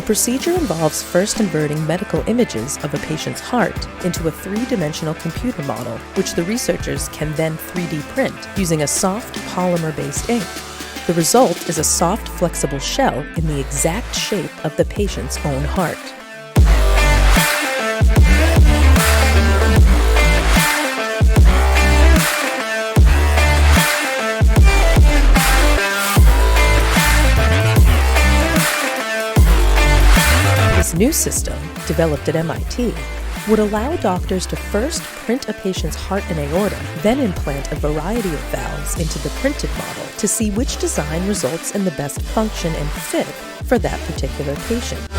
The procedure involves first converting medical images of a patient's heart into a three-dimensional computer model, which the researchers can then 3D print using a soft polymer-based ink. The result is a soft, flexible shell in the exact shape of the patient's own heart. This new system, developed at MIT, would allow doctors to first print a patient's heart and aorta, then implant a variety of valves into the printed model to see which design results in the best function and fit for that particular patient.